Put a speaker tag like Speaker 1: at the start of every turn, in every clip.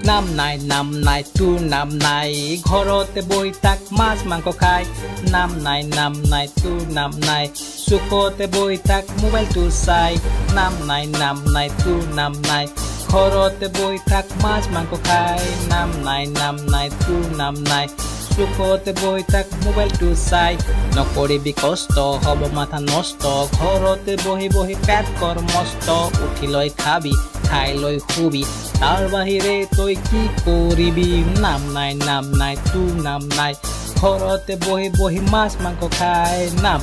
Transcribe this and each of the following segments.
Speaker 1: নাম নাই তোৰ নাম নাই ঘৰতে বহি থাক মাছ মাংস খাই নাম নাই তোৰ নাম নাই চুকতে বহি থাক মোবাইলটো চাই নাম নাই তোৰ নাম নাই ঘৰতে বহি থাক মাছ মাংস খাই নাম নাই তোৰ নাম নাই চুকতে বহি থাক মোবাইলটো চাই নকৰিবি কষ্ট হ'ব মাথা নষ্ট ঘৰতে বহি বহি পেট কৰ মস্ত উঠি লৈ খাবি খাই লৈ শুবি তাৰ বাহিৰে তই কি কৰিবি নাম নাই তোৰ নাম নাই ঘৰতে বহি বহি মাছ মাংস খাই নাম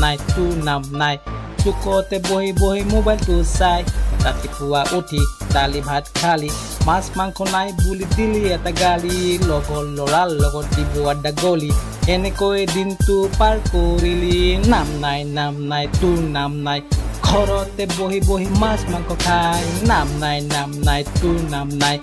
Speaker 1: নাই তোৰ নাম নাই চুকতে বহি বহি মোবাইলটো চাই ৰাতিপুৱা উঠি দালি ভাত খালি মাছ মাংস নাই বুলি দিলি এটা গালি লগৰ ল'ৰাৰ লগত দিব আড্ডা গলি এনেকৈ দিনটো পাৰ কৰিলি নাম নাই তোৰ নাম নাই ঘৰতে বহি বহি মাছ মাংস খাই নাম নাই তোৰ নাম নাই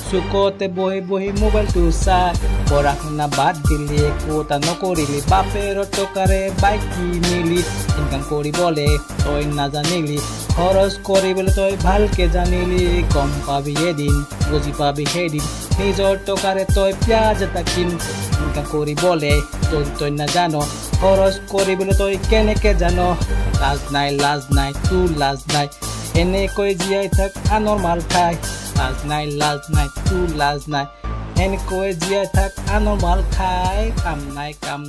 Speaker 1: চুকতে বহি বহি মোবাইলটো চাই পঢ়া শুনা বাদ দিলি একো এটা নকৰিলি বাপেৰ টকাৰে বাইক কিনিলি ইনকাম কৰিবলৈ তই নাজানিলি খৰচ কৰিবলৈ তই ভালকে জানিলি গম পাবি এদিন বুজি পাবি সেইদিন নিজৰ টকাৰে তই পিঁয়াজ এটা কিন ইনকাম কৰিবলৈ তই নাজান খৰচ কৰিবলৈ তই কেনেকে জান লাজ নাই তোৰ লাজ নাই এনেকৈ জীয়াই থাক আনৰ মাল খাই লাজ নাই তোৰ লাজ নাই এনেকৈ জীয়াই থাক আনৰ মাল খাই কাম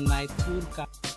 Speaker 1: নাই তোৰ কাম